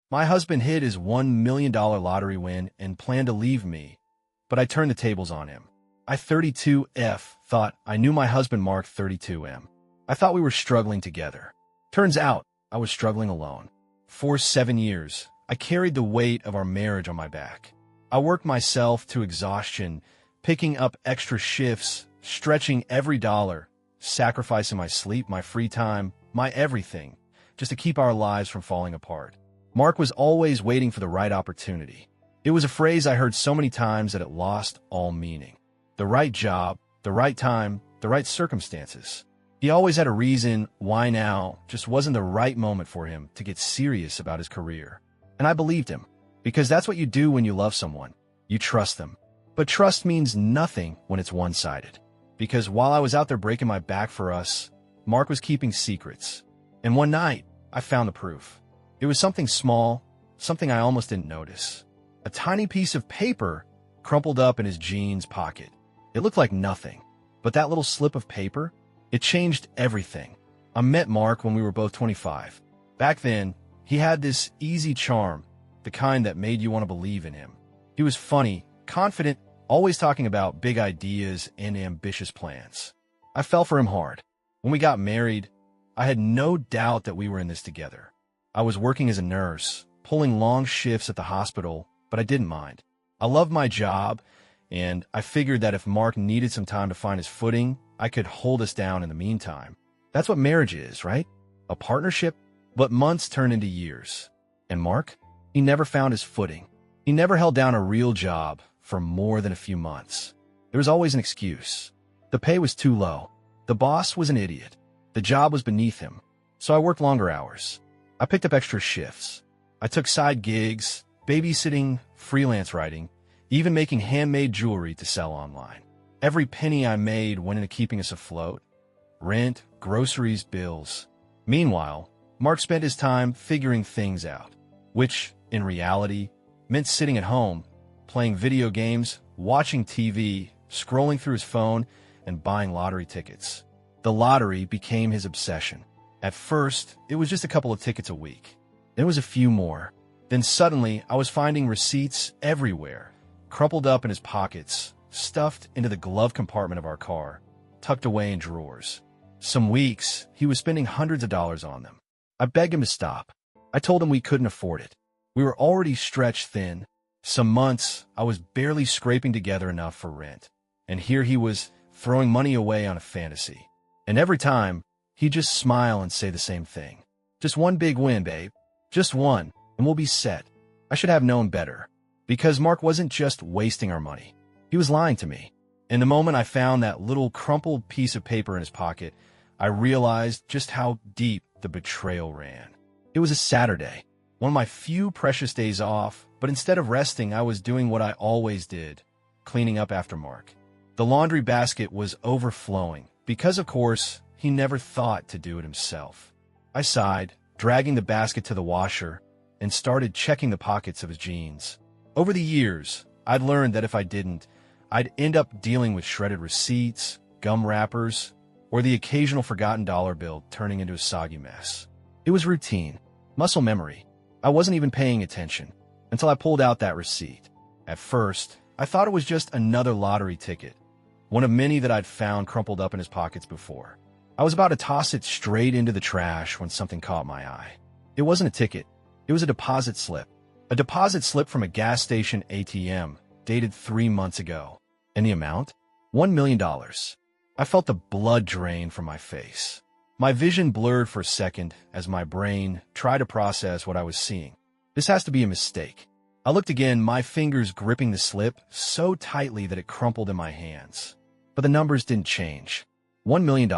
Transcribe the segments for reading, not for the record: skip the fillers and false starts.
My husband hid his $1 million lottery win and planned to leave me, but I turned the tables on him. I 32F thought I knew my husband Mark 32M. I thought we were struggling together. Turns out I was struggling alone. For 7 years, I carried the weight of our marriage on my back. I worked myself to exhaustion, picking up extra shifts, stretching every dollar, sacrificing my sleep, my free time, my everything, just to keep our lives from falling apart. Mark was always waiting for the right opportunity. It was a phrase I heard so many times that it lost all meaning. The right job, the right time, the right circumstances. He always had a reason why now just wasn't the right moment for him to get serious about his career. And I believed him, because that's what you do when you love someone. You trust them. But trust means nothing when it's one-sided. Because while I was out there breaking my back for us, Mark was keeping secrets. And one night, I found the proof. It was something small, something I almost didn't notice. A tiny piece of paper crumpled up in his jeans pocket. It looked like nothing, but that little slip of paper, it changed everything. I met Mark when we were both 25. Back then, he had this easy charm, the kind that made you want to believe in him. He was funny, confident, always talking about big ideas and ambitious plans. I fell for him hard. When we got married, I had no doubt that we were in this together. I was working as a nurse, pulling long shifts at the hospital, but I didn't mind. I loved my job, and I figured that if Mark needed some time to find his footing, I could hold us down in the meantime. That's what marriage is, right? A partnership. But months turned into years. And Mark? He never found his footing. He never held down a real job for more than a few months. There was always an excuse. The pay was too low. The boss was an idiot. The job was beneath him. So I worked longer hours. I picked up extra shifts. I took side gigs, babysitting, freelance writing, even making handmade jewelry to sell online. Every penny I made went into keeping us afloat. Rent, groceries, bills. Meanwhile, Mark spent his time figuring things out, which, in reality, meant sitting at home, playing video games, watching TV, scrolling through his phone, and buying lottery tickets. The lottery became his obsession. At first, it was just a couple of tickets a week. Then it was a few more. Then suddenly, I was finding receipts everywhere, crumpled up in his pockets, stuffed into the glove compartment of our car, tucked away in drawers. Some weeks, he was spending hundreds of dollars on them. I begged him to stop. I told him we couldn't afford it. We were already stretched thin. Some months, I was barely scraping together enough for rent. And here he was throwing money away on a fantasy. And every time, he'd just smile and say the same thing. Just one big win, babe. Just one, and we'll be set. I should have known better. Because Mark wasn't just wasting our money. He was lying to me. And the moment I found that little crumpled piece of paper in his pocket, I realized just how deep the betrayal ran. It was a Saturday, one of my few precious days off, but instead of resting, I was doing what I always did, cleaning up after Mark. The laundry basket was overflowing, because of course, he never thought to do it himself. I sighed, dragging the basket to the washer, and started checking the pockets of his jeans. Over the years, I'd learned that if I didn't, I'd end up dealing with shredded receipts, gum wrappers, or the occasional forgotten dollar bill turning into a soggy mess. It was routine, muscle memory. I wasn't even paying attention until I pulled out that receipt. At first, I thought it was just another lottery ticket, one of many that I'd found crumpled up in his pockets before. I was about to toss it straight into the trash when something caught my eye. It wasn't a ticket. It was a deposit slip. A deposit slip from a gas station ATM, dated 3 months ago. And the amount? $1 million. I felt the blood drain from my face. My vision blurred for a second as my brain tried to process what I was seeing. This has to be a mistake. I looked again, my fingers gripping the slip so tightly that it crumpled in my hands. But the numbers didn't change. $1 million.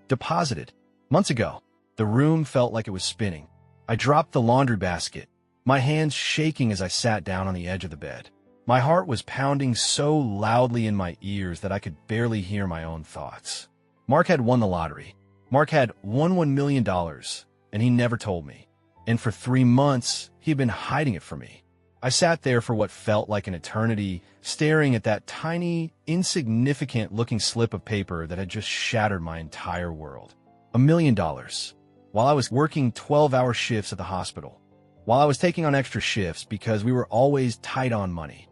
Deposited. Months ago. The room felt like it was spinning. I dropped the laundry basket, my hands shaking as I sat down on the edge of the bed. My heart was pounding so loudly in my ears that I could barely hear my own thoughts. Mark had won the lottery. Mark had won $1 million, and he never told me. And for 3 months, he had been hiding it from me. I sat there for what felt like an eternity, staring at that tiny, insignificant-looking slip of paper that had just shattered my entire world. $1 million. While I was working 12-hour shifts at the hospital. while I was taking on extra shifts because we were always tight on money,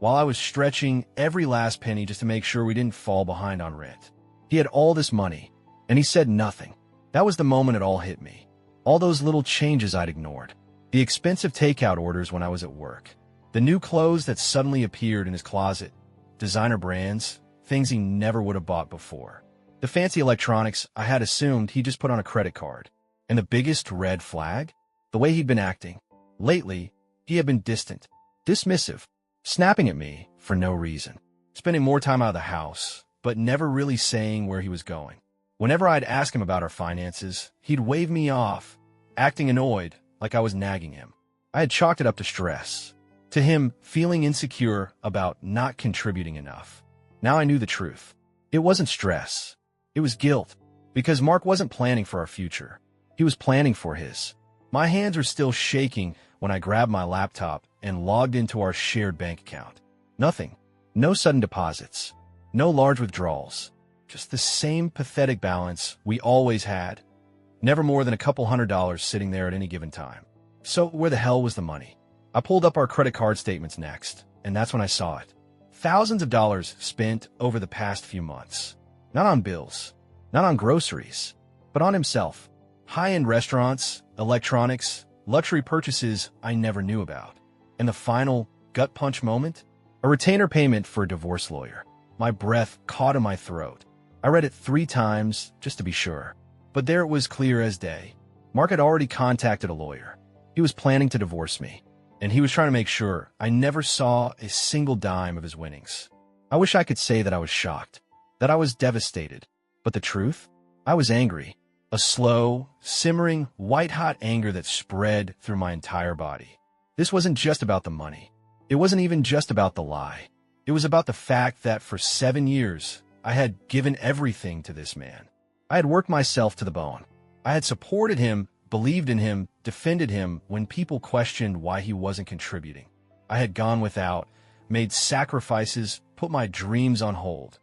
while I was stretching every last penny just to make sure we didn't fall behind on rent. He had all this money, and he said nothing. That was the moment it all hit me. All those little changes I'd ignored. The expensive takeout orders when I was at work. The new clothes that suddenly appeared in his closet. Designer brands, things he never would have bought before. The fancy electronics I had assumed he just put on a credit card. And the biggest red flag? The way he'd been acting. Lately, he had been distant, dismissive, snapping at me for no reason, spending more time out of the house, but never really saying where he was going. Whenever I'd ask him about our finances, he'd wave me off, acting annoyed, like I was nagging him. I had chalked it up to stress, to him feeling insecure about not contributing enough. Now I knew the truth. It wasn't stress. It was guilt, because Mark wasn't planning for our future. He was planning for his. My hands were still shaking when I grabbed my laptop and logged into our shared bank account. Nothing. No sudden deposits. No large withdrawals. Just the same pathetic balance we always had. Never more than a couple $100 sitting there at any given time. So where the hell was the money? I pulled up our credit card statements next, and that's when I saw it. Thousands of dollars spent over the past few months. Not on bills, not on groceries, but on himself. High-end restaurants, electronics, luxury purchases I never knew about. And the final gut punch moment? A retainer payment for a divorce lawyer. My breath caught in my throat. I read it 3 times just to be sure. But there it was clear as day. Mark had already contacted a lawyer. He was planning to divorce me, and he was trying to make sure I never saw a single dime of his winnings. I wish I could say that I was shocked, that I was devastated. But the truth? I was angry. A slow, simmering, white-hot anger that spread through my entire body. This wasn't just about the money. It wasn't even just about the lie. It was about the fact that for 7 years, I had given everything to this man. I had worked myself to the bone. I had supported him, believed in him, defended him when people questioned why he wasn't contributing. I had gone without, made sacrifices, put my dreams on hold.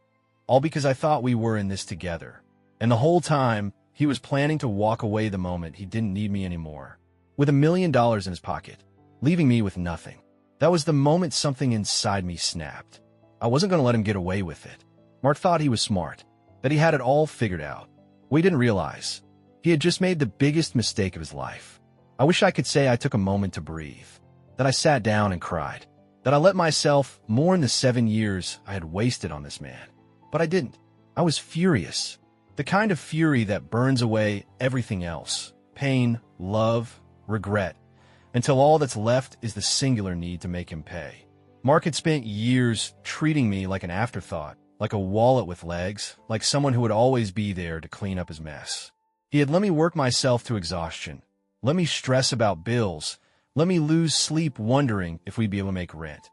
All because I thought we were in this together. And the whole time, he was planning to walk away the moment he didn't need me anymore, with $1 million in his pocket, leaving me with nothing. That was the moment something inside me snapped. I wasn't going to let him get away with it. Mark thought he was smart, that he had it all figured out. We didn't realize. He had just made the biggest mistake of his life. I wish I could say I took a moment to breathe, that I sat down and cried, that I let myself mourn the 7 years I had wasted on this man. But I didn't. I was furious. The kind of fury that burns away everything else. Pain, love, regret, until all that's left is the singular need to make him pay. Mark had spent years treating me like an afterthought, like a wallet with legs, like someone who would always be there to clean up his mess. He had let me work myself to exhaustion, let me stress about bills, let me lose sleep wondering if we'd be able to make rent,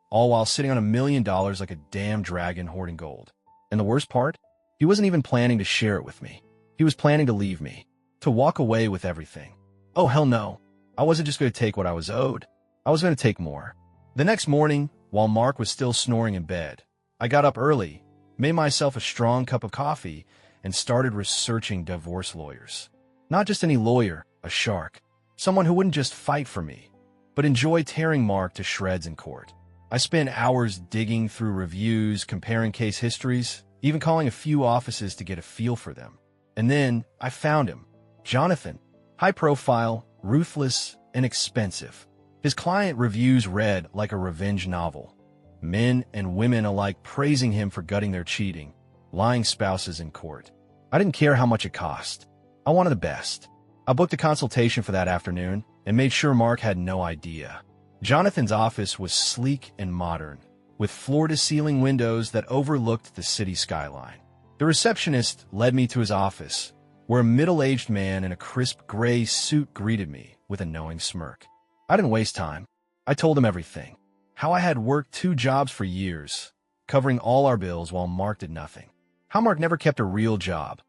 all while sitting on $1 million like a damn dragon hoarding gold. And the worst part? He wasn't even planning to share it with me. He was planning to leave me, to walk away with everything. Oh, hell no. I wasn't just going to take what I was owed. I was going to take more. The next morning, while Mark was still snoring in bed, I got up early, made myself a strong cup of coffee, and started researching divorce lawyers. Not just any lawyer, a shark. Someone who wouldn't just fight for me, but enjoy tearing Mark to shreds in court. I spent hours digging through reviews, comparing case histories, even calling a few offices to get a feel for them. And then I found him. Jonathan. High profile, ruthless, and expensive. His client reviews read like a revenge novel. Men and women alike praising him for gutting their cheating, lying spouses in court. I didn't care how much it cost. I wanted the best. I booked a consultation for that afternoon and made sure Mark had no idea. Jonathan's office was sleek and modern, with floor-to-ceiling windows that overlooked the city skyline. The receptionist led me to his office, where a middle-aged man in a crisp gray suit greeted me with a knowing smirk. I didn't waste time. I told him everything. How I had worked 2 jobs for years, covering all our bills while Mark did nothing. How Mark never kept a real job,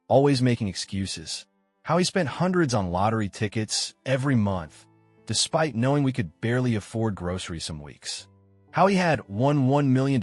always making excuses. How he spent hundreds on lottery tickets every month, despite knowing we could barely afford groceries some weeks. How he had won $1 million,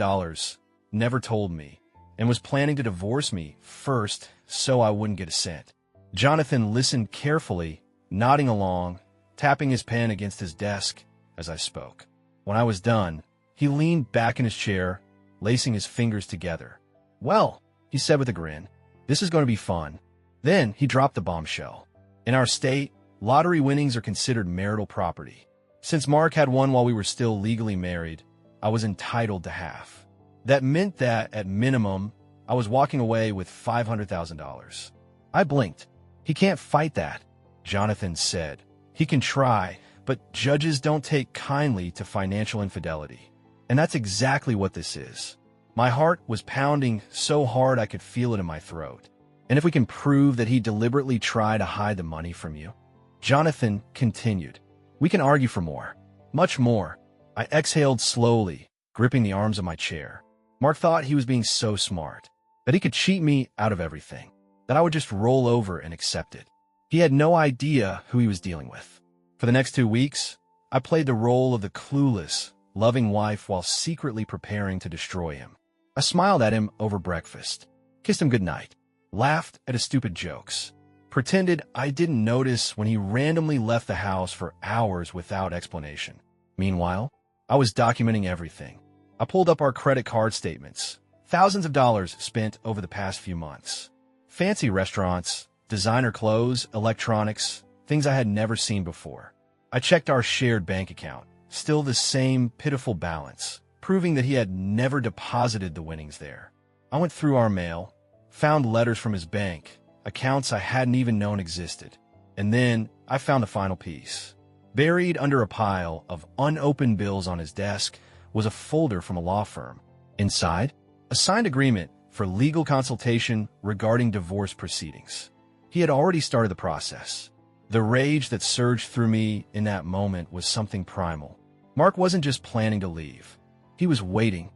never told me, and was planning to divorce me first so I wouldn't get a cent. Jonathan listened carefully, nodding along, tapping his pen against his desk as I spoke. When I was done, he leaned back in his chair, lacing his fingers together. "Well," he said with a grin, "this is going to be fun." Then he dropped the bombshell. In our state, lottery winnings are considered marital property. Since Mark had won while we were still legally married, I was entitled to half. That meant that, at minimum, I was walking away with $500,000. I blinked. "He can't fight that," Jonathan said. "He can try, but judges don't take kindly to financial infidelity." And that's exactly what this is. My heart was pounding so hard I could feel it in my throat. "And if we can prove that he deliberately tried to hide the money from you," Jonathan continued, "we can argue for more. Much more." I exhaled slowly, gripping the arms of my chair. Mark thought he was being so smart, that he could cheat me out of everything, that I would just roll over and accept it. He had no idea who he was dealing with. For the next 2 weeks, I played the role of the clueless, loving wife while secretly preparing to destroy him. I smiled at him over breakfast, kissed him goodnight, laughed at his stupid jokes, pretended I didn't notice when he randomly left the house for hours without explanation. Meanwhile, I was documenting everything. I pulled up our credit card statements, thousands of dollars spent over the past few months. Fancy restaurants, designer clothes, electronics, things I had never seen before. I checked our shared bank account, still the same pitiful balance, proving that he had never deposited the winnings there. I went through our mail, found letters from his bank, accounts I hadn't even known existed, and then I found the final piece. Buried under a pile of unopened bills on his desk was a folder from a law firm. Inside, a signed agreement for legal consultation regarding divorce proceedings. He had already started the process. The rage that surged through me in that moment was something primal. Mark wasn't just planning to leave. He was waiting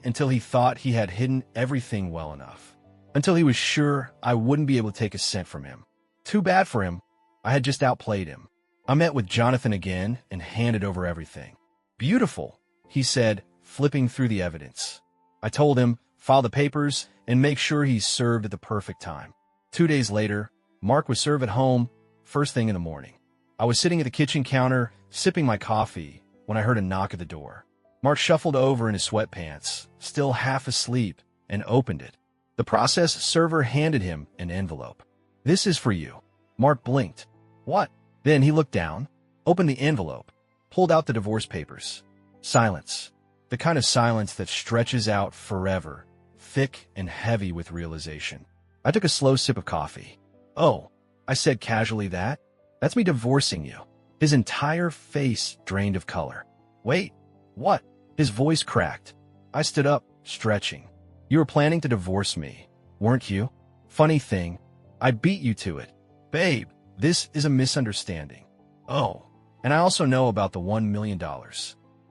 until he thought he had hidden everything well enough, until he was sure I wouldn't be able to take a cent from him. Too bad for him. I had just outplayed him. I met with Jonathan again and handed over everything. "Beautiful," he said, flipping through the evidence. I told him, file the papers and make sure he's served at the perfect time. 2 days later, Mark was served at home, first thing in the morning. I was sitting at the kitchen counter, sipping my coffee, when I heard a knock at the door. Mark shuffled over in his sweatpants, still half asleep, and opened it. The process server handed him an envelope. "This is for you." Mark blinked. "What?" Then he looked down, opened the envelope, pulled out the divorce papers. Silence. The kind of silence that stretches out forever, thick and heavy with realization. I took a slow sip of coffee. "Oh," I said casually, that's me divorcing you." His entire face drained of color. "Wait, what?" His voice cracked. I stood up, stretching. "You were planning to divorce me, weren't you? Funny thing, I beat you to it. Babe, this is a misunderstanding." "Oh, and I also know about the $1 million.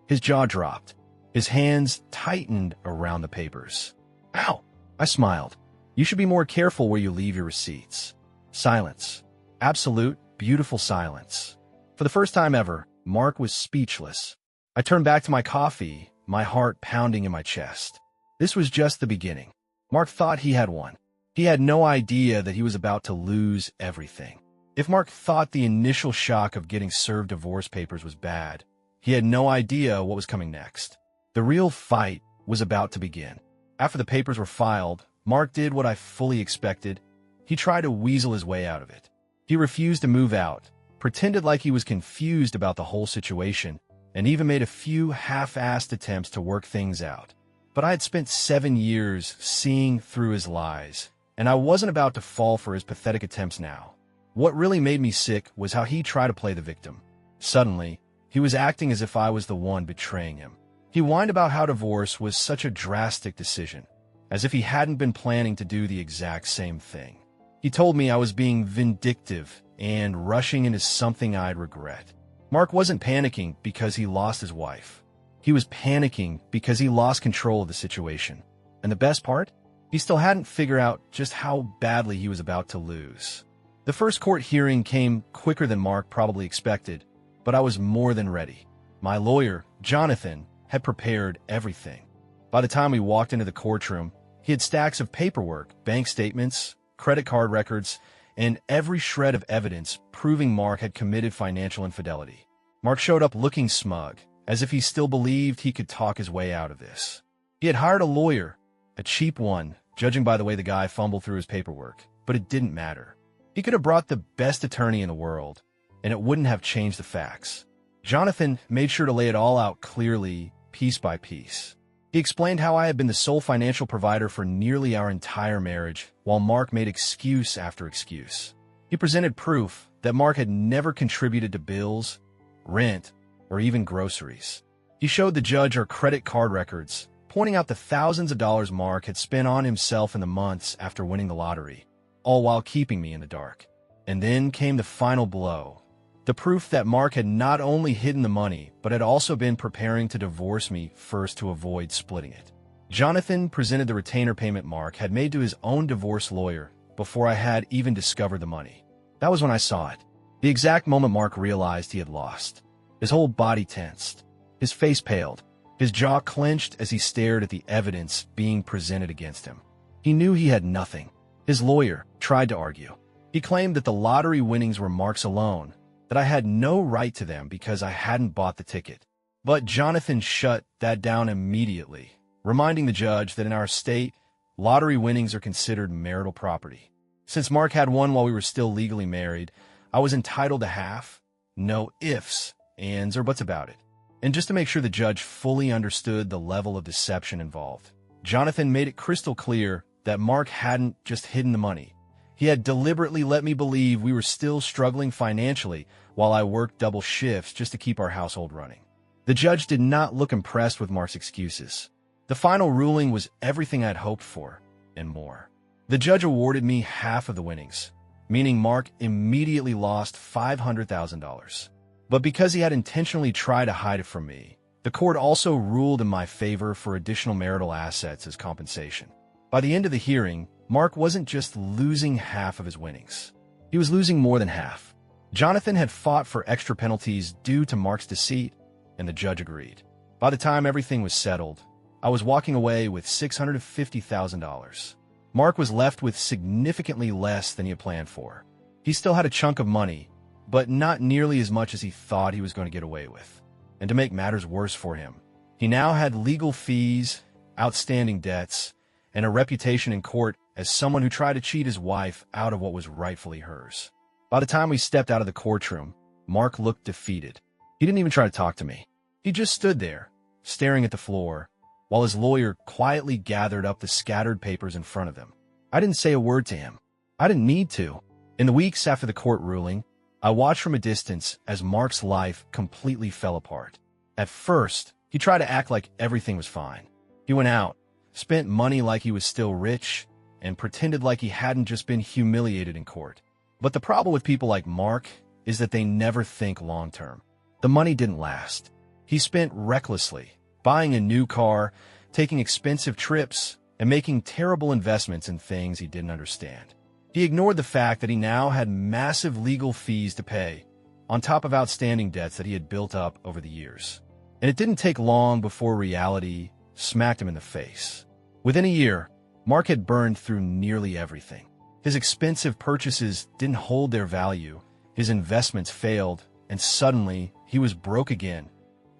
His jaw dropped. His hands tightened around the papers. "Ow!" I smiled. "You should be more careful where you leave your receipts." Silence. Absolute, beautiful silence. For the first time ever, Mark was speechless. I turned back to my coffee, my heart pounding in my chest. This was just the beginning. Mark thought he had won. He had no idea that he was about to lose everything. If Mark thought the initial shock of getting served divorce papers was bad, he had no idea what was coming next. The real fight was about to begin. After the papers were filed, Mark did what I fully expected. He tried to weasel his way out of it. He refused to move out, pretended like he was confused about the whole situation, and even made a few half-assed attempts to work things out. But I had spent 7 years seeing through his lies, and I wasn't about to fall for his pathetic attempts now. What really made me sick was how he tried to play the victim. Suddenly, he was acting as if I was the one betraying him. He whined about how divorce was such a drastic decision, as if he hadn't been planning to do the exact same thing. He told me I was being vindictive and rushing into something I'd regret. Mark wasn't panicking because he lost his wife. He was panicking because he lost control of the situation. And the best part? He still hadn't figured out just how badly he was about to lose. The first court hearing came quicker than Mark probably expected, but I was more than ready. My lawyer, Jonathan, had prepared everything. By the time we walked into the courtroom, he had stacks of paperwork, bank statements, credit card records, and every shred of evidence proving Mark had committed financial infidelity. Mark showed up looking smug, as if he still believed he could talk his way out of this. He had hired a lawyer, a cheap one, judging by the way the guy fumbled through his paperwork, but it didn't matter. He could have brought the best attorney in the world, and it wouldn't have changed the facts. Jonathan made sure to lay it all out clearly, piece by piece. He explained how I had been the sole financial provider for nearly our entire marriage, while Mark made excuse after excuse. He presented proof that Mark had never contributed to bills, rent, or even groceries. He showed the judge our credit card records, pointing out the thousands of dollars Mark had spent on himself in the months after winning the lottery, all while keeping me in the dark. And then came the final blow. The proof that Mark had not only hidden the money, but had also been preparing to divorce me first to avoid splitting it. Jonathan presented the retainer payment Mark had made to his own divorce lawyer before I had even discovered the money. That was when I saw it. The exact moment Mark realized he had lost. His whole body tensed. His face paled. His jaw clenched as he stared at the evidence being presented against him. He knew he had nothing. His lawyer tried to argue. He claimed that the lottery winnings were Mark's alone, that I had no right to them because I hadn't bought the ticket. But Jonathan shut that down immediately, reminding the judge that in our state, lottery winnings are considered marital property. Since Mark had won while we were still legally married, I was entitled to half, no ifs, ands, or buts about it. And just to make sure the judge fully understood the level of deception involved, Jonathan made it crystal clear that Mark hadn't just hidden the money. He had deliberately let me believe we were still struggling financially while I worked double shifts just to keep our household running. The judge did not look impressed with Mark's excuses. The final ruling was everything I'd hoped for, and more. The judge awarded me half of the winnings, meaning Mark immediately lost $500,000. But because he had intentionally tried to hide it from me, the court also ruled in my favor for additional marital assets as compensation. By the end of the hearing, Mark wasn't just losing half of his winnings. He was losing more than half. Jonathan had fought for extra penalties due to Mark's deceit, and the judge agreed. By the time everything was settled, I was walking away with $650,000. Mark was left with significantly less than he had planned for. He still had a chunk of money, but not nearly as much as he thought he was going to get away with. And to make matters worse for him, he now had legal fees, outstanding debts, and a reputation in court as someone who tried to cheat his wife out of what was rightfully hers. By the time we stepped out of the courtroom, Mark looked defeated. He didn't even try to talk to me. He just stood there, staring at the floor, while his lawyer quietly gathered up the scattered papers in front of him. I didn't say a word to him. I didn't need to. In the weeks after the court ruling, I watched from a distance as Mark's life completely fell apart. At first, he tried to act like everything was fine. He went out, spent money like he was still rich, and pretended like he hadn't just been humiliated in court. But the problem with people like Mark is that they never think long-term. The money didn't last. He spent recklessly, buying a new car, taking expensive trips, and making terrible investments in things he didn't understand. He ignored the fact that he now had massive legal fees to pay, on top of outstanding debts that he had built up over the years. And it didn't take long before reality smacked him in the face. Within a year, Mark had burned through nearly everything. His expensive purchases didn't hold their value, his investments failed, and suddenly he was broke again,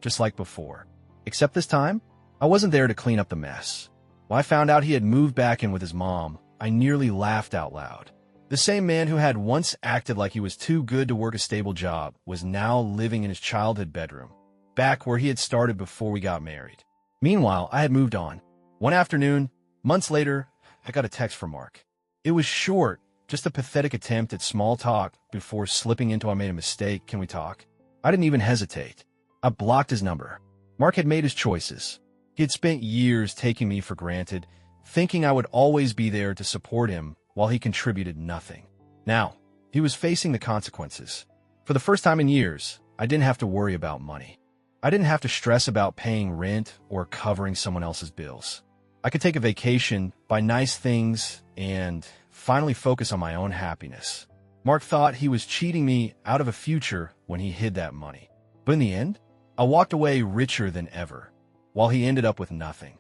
just like before. Except this time, I wasn't there to clean up the mess. When I found out he had moved back in with his mom, I nearly laughed out loud. The same man who had once acted like he was too good to work a stable job was now living in his childhood bedroom, back where he had started before we got married. Meanwhile, I had moved on. One afternoon, months later, I got a text from Mark. It was short, just a pathetic attempt at small talk before slipping into "I made a mistake, can we talk?" I didn't even hesitate. I blocked his number. Mark had made his choices. He had spent years taking me for granted, thinking I would always be there to support him while he contributed nothing. Now, he was facing the consequences. For the first time in years, I didn't have to worry about money. I didn't have to stress about paying rent or covering someone else's bills. I could take a vacation, buy nice things, and finally focus on my own happiness. Mark thought he was cheating me out of a future when he hid that money. But in the end, I walked away richer than ever, while he ended up with nothing.